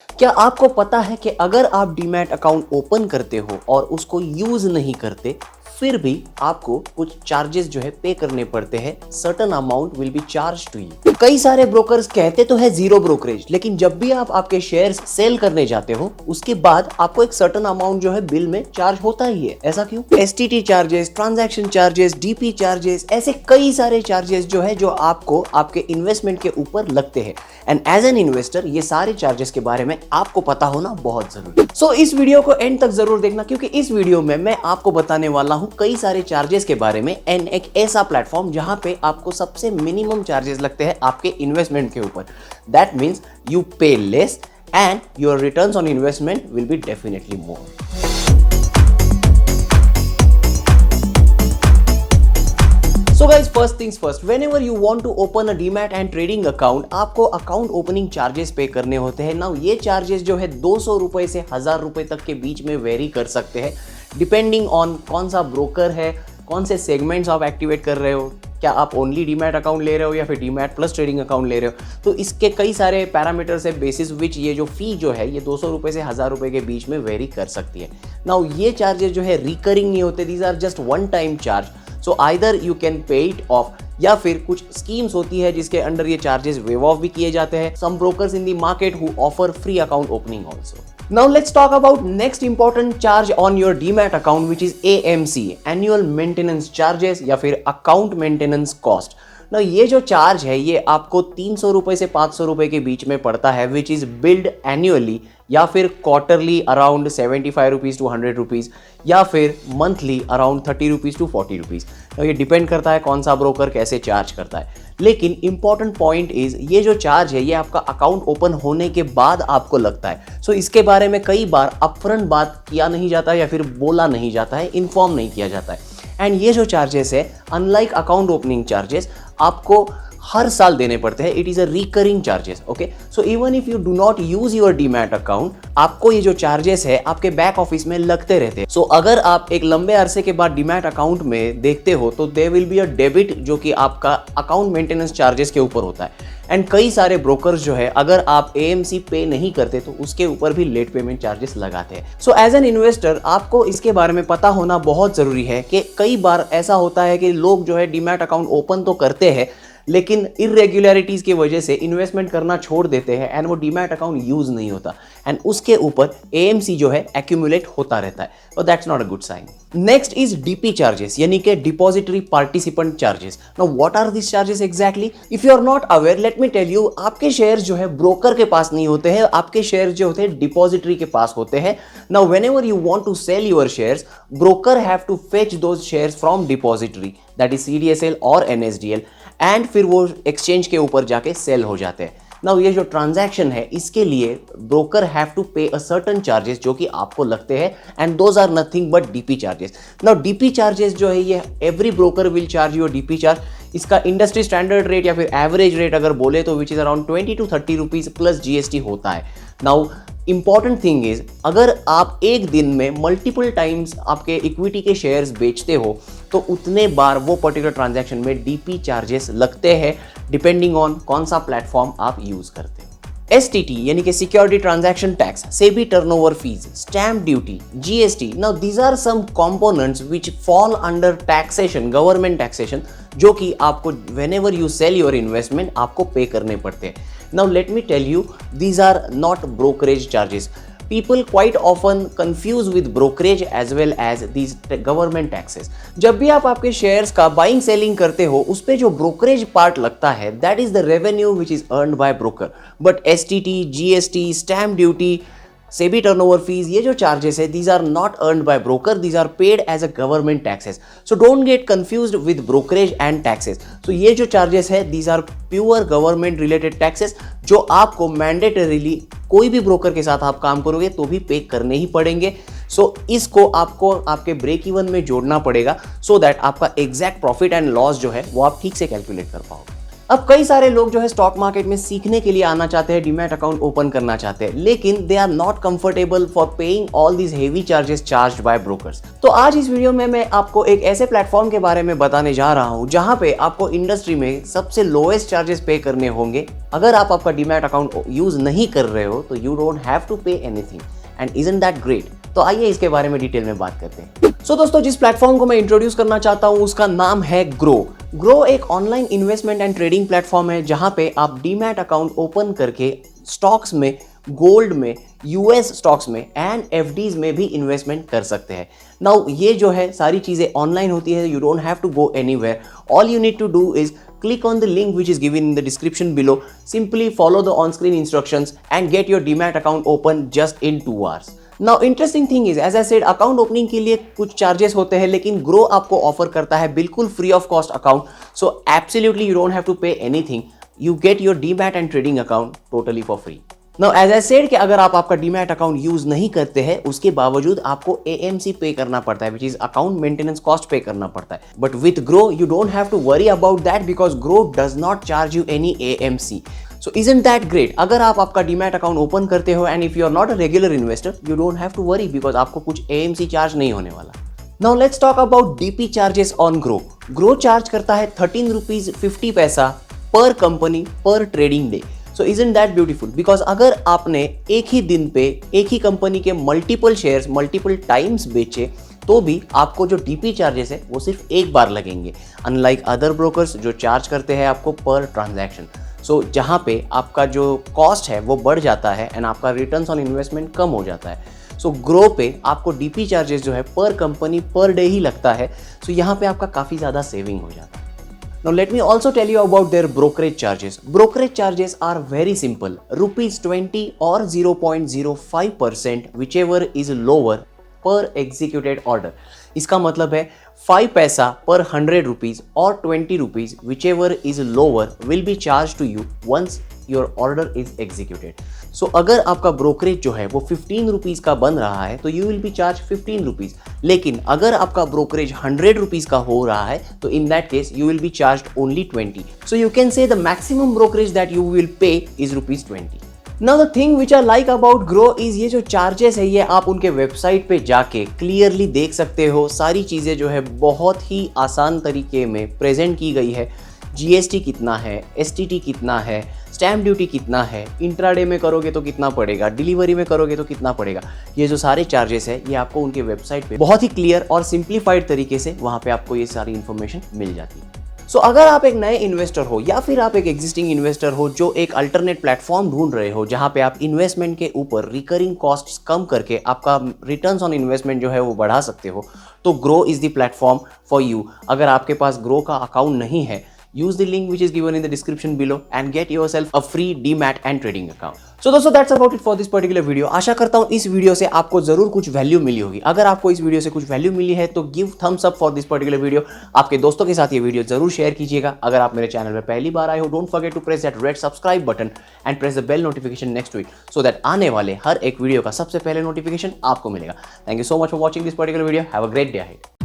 क्या आपको पता है कि अगर आप डीमैट अकाउंट ओपन करते हो और उसको यूज नहीं करते, फिर भी आपको कुछ चार्जेस जो है पे करने पड़ते हैं। Certain amount will be charge to you. कई सारे ब्रोकर्स कहते तो है जीरो ब्रोकरेज, लेकिन जब भी आप आपके शेयर्स सेल करने जाते हो उसके बाद आपको एक सर्टेन अमाउंट जो है बिल में चार्ज होता ही है। ऐसा क्यों? STT charges, transaction charges, DP charges, ऐसे कई सारे चार्जेस जो है जो आपको आपके इन्वेस्टमेंट के ऊपर लगते हैं। एंड एज एन इन्वेस्टर ये सारे चार्जेस के बारे में आपको पता होना बहुत जरूरी है। सो इस वीडियो को एंड तक जरूर देखना, क्योंकि इस वीडियो में मैं आपको बताने वाला हूं कई सारे चार्जेस के बारे में एंड एक ऐसा प्लेटफॉर्म जहां पे आपको सबसे मिनिमम चार्जेस लगते हैं आपके इन्वेस्टमेंट के ऊपर। दैट मीन्स यू पे less and your returns on investment will be definitely more. So guys, first things first, whenever you want to open a demat and trading account, आपको account opening charges पे करने होते हैं। Now ये charges जो है 200 रुपए से 1000 रुपए तक के बीच में वेरी कर सकते हैं, डिपेंडिंग ऑन कौन सा ब्रोकर है, कौन से सेगमेंट्स आप एक्टिवेट कर रहे हो, क्या आप ओनली डीमैट अकाउंट ले रहे हो या फिर डीमैट प्लस ट्रेडिंग अकाउंट ले रहे हो। तो इसके कई सारे पैरामीटर्स है बेसिस विच ये जो फी जो है ये 200 रुपए से 1000 रुपए के बीच में वेरी कर सकती है। नाउ ये चार्जेस जो है रिकरिंग नहीं होते, these are just one time charge. So either you can pay it off, या फिर कुछ स्कीम्स होती है जिसके अंडर ये चार्जेस वेव ऑफ भी किए जाते हैं। Some brokers in the market who offer free account opening also. Now let's talk about next important charge on your demat account, which is AMC, annual maintenance charges या फिर account maintenance cost। ना ये जो charge है ये आपको 300 रुपए से 500 रुपए के बीच में पड़ता है, विच इज बिल्ड एनुअली या फिर quarterly around 75 rupees to 100 rupees, या फिर monthly around 30 rupees to 40 rupees. तो ये डिपेंड करता है कौन सा ब्रोकर कैसे चार्ज करता है। लेकिन इंपॉर्टेंट पॉइंट इज ये जो चार्ज है ये आपका अकाउंट ओपन होने के बाद आपको लगता है। सो इसके बारे में कई बार अपफ्रंट बात किया नहीं जाता है या फिर बोला नहीं जाता है, इन्फॉर्म नहीं किया जाता है। एंड ये जो चार्जेस है अनलाइक अकाउंट ओपनिंग चार्जेस आपको हर साल देने पड़ते हैं। It is a recurring charges. Okay, so even if you do not use your demat account, आपको ये जो चार्जेस है आपके बैक ऑफिस में लगते रहते हैं। सो अगर आप एक लंबे अरसे के बाद डीमैट अकाउंट में देखते हो तो there will be a debit जो कि आपका अकाउंट मेंटेनेंस चार्जेस के ऊपर होता है। एंड कई सारे ब्रोकर्स जो है अगर आप AMC पे नहीं करते तो उसके ऊपर भी लेट पेमेंट चार्जेस लगाते हैं। सो एज एन इन्वेस्टर आपको इसके बारे में पता होना बहुत जरूरी है कि कई बार ऐसा होता है कि लोग जो है डीमैट अकाउंट ओपन तो करते हैं लेकिन इरेगुलरिटीज की वजह से इन्वेस्टमेंट करना छोड़ देते हैं एंड वो डीमैट अकाउंट यूज नहीं होता एंड उसके ऊपर AMC जो है एक्यूमुलेट होता रहता है, और that's not a good sign. Next is DP charges यानी कि depository participant charges. Now what are these charges exactly? If you are not aware, let me tell you, आपके शेयर जो है ब्रोकर के पास नहीं होते हैं, आपके शेयर जो होते हैं डिपॉजिटरी के पास होते हैं। Now whenever you want to sell your shares, broker have to fetch those shares from depository, that is CDSL और NSDL, एंड फिर वो एक्सचेंज के ऊपर जाके सेल हो जाते हैं। नाउ ये जो ट्रांजैक्शन है इसके लिए ब्रोकर हैव टू पे अ सर्टेन चार्जेस जो कि आपको लगते हैं, and those are nothing but DP charges. Now DP charges जो है ये every broker will charge your DP charge. इसका इंडस्ट्री स्टैंडर्ड रेट या फिर एवरेज रेट अगर बोले तो which is around 20 to 30 rupees plus GST होता है। नाउ इंपॉर्टेंट थिंग इज अगर आप एक दिन में मल्टीपल टाइम्स आपके इक्विटी के शेयर्स बेचते हो तो उतने बार वो पर्टिकुलर ट्रांजैक्शन में डीपी चार्जेस लगते हैं, डिपेंडिंग ऑन कौन सा प्लेटफॉर्म आप यूज करते हो। STT यानी कि security transaction tax, SEBI turnover fees, stamp duty, GST। Now these are some components which fall under taxation, government taxation, जो कि आपको whenever you sell your investment आपको पे करने पड़ते हैं। Now let me tell you, these are not brokerage charges. People quite often confuse with brokerage as well as these government taxes. जब भी आप आपके शेयर्स का बाइंग सेलिंग करते हो उस पे जो ब्रोकरेज पार्ट लगता है that is the revenue which is earned by broker. But STT, GST, stamp duty, SEBI turnover fees, ये जो चार्जेस है these are not earned by broker, these are paid as a government taxes. So don't get confused with brokerage and taxes. So ये जो charges है these are pure government related taxes जो आपको mandatorily कोई भी broker के साथ आप काम करोगे तो भी पे करने ही पड़ेंगे। सो इसको आपको आपके ब्रेक इवन में जोड़ना पड़ेगा सो दैट आपका एग्जैक्ट प्रॉफिट एंड लॉस जो है वो आप ठीक से कैलकुलेट कर पाओगे। अब कई सारे लोग जो है स्टॉक मार्केट में सीखने के लिए आना चाहते हैं, डीमैट अकाउंट ओपन करना चाहते हैं, लेकिन they are not comfortable for paying all these heavy charges charged by brokers. तो आज इस वीडियो में मैं आपको एक ऐसे प्लेटफॉर्म के बारे में बताने जा रहा हूं जहां पे आपको इंडस्ट्री में सबसे लोएस्ट चार्जेस पे करने होंगे। अगर आप आपका डीमैट अकाउंट यूज नहीं कर रहे हो तो you don't have to pay anything, and isn't that great? तो आइए इसके बारे में डिटेल में बात करते हैं। सो दोस्तों, जिस प्लेटफॉर्म को मैं इंट्रोड्यूस करना चाहता हूं उसका नाम है ग्रो। ग्रो एक online investment and trading platform है जहां पे आप डीमैट अकाउंट ओपन करके स्टॉक्स में, गोल्ड में, यूएस स्टॉक्स में एंड एफडीज में भी इन्वेस्टमेंट कर सकते हैं। नाउ ये जो है सारी चीजें ऑनलाइन होती है, you don't have to go anywhere. All you need to do is click on the link which is given in the description below. Simply follow the on-screen instructions and get your Demat account open just in 2 hours. Now interesting thing is, as I said, account opening के लिए कुछ charges होते हैं, लेकिन grow आपको offer करता है बिल्कुल free of cost account. So absolutely you don't have to pay anything, you get your demat and trading account totally for free. Now as I said कि अगर आप आपका डीमैट अकाउंट यूज नहीं करते हैं उसके बावजूद आपको AMC पे करना पड़ता है, which is account maintenance cost pay करना पड़ता है। But with Groww you don't have to worry about that because Groww does not charge you any AMC। So isn't that great? अगर आप आपका डीमैट अकाउंट ओपन करते हो and if you are not a regular investor, you don't have to worry because आपको कुछ AMC charge नहीं होने वाला। Now let's talk about DP charges on grow. Grow charge करता है 13 रुपीज 50 पैसा पर कंपनी पर trading day. So isn't that beautiful? Because अगर आपने एक ही दिन पे एक ही कंपनी के मल्टीपल शेयर्स मल्टीपल टाइम्स बेचे तो भी आपको जो DP चार्जेस है वो सिर्फ एक बार लगेंगे, अनलाइक अदर ब्रोकर्स जो चार्ज करते हैं आपको पर ट्रांजैक्शन। सो जहाँ पे आपका जो कॉस्ट है वो बढ़ जाता है एंड आपका रिटर्न्स ऑन इन्वेस्टमेंट कम हो जाता है। सो ग्रो पे आपको DP चार्जेस जो है पर कंपनी पर डे ही लगता है। सो यहाँ पे आपका काफ़ी ज़्यादा सेविंग हो जाता है। Now let me also tell you about their brokerage charges. Brokerage charges are very simple, ₹20 or 0.05%, whichever is lower per executed order. इसका मतलब है 5 पैसा पर 100 रुपीज और 20 rupees, whichever is lower will be charged to you once your order is executed. So अगर आपका brokerage जो है वो 15 रुपीज का बन रहा है तो you will be charge 15 rupees, लेकिन अगर आपका ब्रोकरेज 100 रुपीज का हो रहा है तो in that case you will be charge only 20. So you can say the maximum brokerage that you will pay is ₹20. Now the thing which I like about Grow is ये जो charges है ये आप उनके वेबसाइट पे जाके clearly देख सकते हो। सारी चीज़ें जो है बहुत ही आसान तरीके में प्रेजेंट की गई है। GST कितना है, STT कितना है, स्टैम्प ड्यूटी कितना है, इंट्राडे में करोगे तो कितना पड़ेगा, डिलीवरी में करोगे तो कितना पड़ेगा, ये जो सारे चार्जेस है ये आपको उनके वेबसाइट पे बहुत ही क्लियर और सिंप्लीफाइड तरीके से वहाँ पे आपको ये सारी इन्फॉर्मेशन मिल जाती है। सो अगर आप एक नए इन्वेस्टर हो या फिर आप एक एग्जिस्टिंग इन्वेस्टर हो जो एक अल्टरनेट प्लेटफॉर्म ढूंढ रहे हो जहां पे आप इन्वेस्टमेंट के ऊपर रिकरिंग कॉस्ट्स कम करके आपका रिटर्न्स ऑन इन्वेस्टमेंट जो है वो बढ़ा सकते हो, तो grow is the platform for you. अगर आपके पास ग्रो का अकाउंट नहीं है, use the link which is given in the description below and get yourself a free Demat and trading account. So दोस्तों, that's about it for this particular video. आशा करता हूँ इस video से आपको जरूर कुछ वैल्यू मिली होगी। अगर आपको इस वीडियो से कुछ वैल्यू मिली है तो give Thums up for this particular video. आपके दोस्तों के साथ ये वीडियो जरूर शेयर कीजिएगा। अगर आप मेरे चैनल में पहली बार आए हो, don't forget to press that red subscribe button and press the bell notification next to it so that आने वाले हर एक वीडियो का सबसे पहले नोटिफिकेशन आपको मिलेगा। Thank you so much for watching this particular video. Have a great day ahead.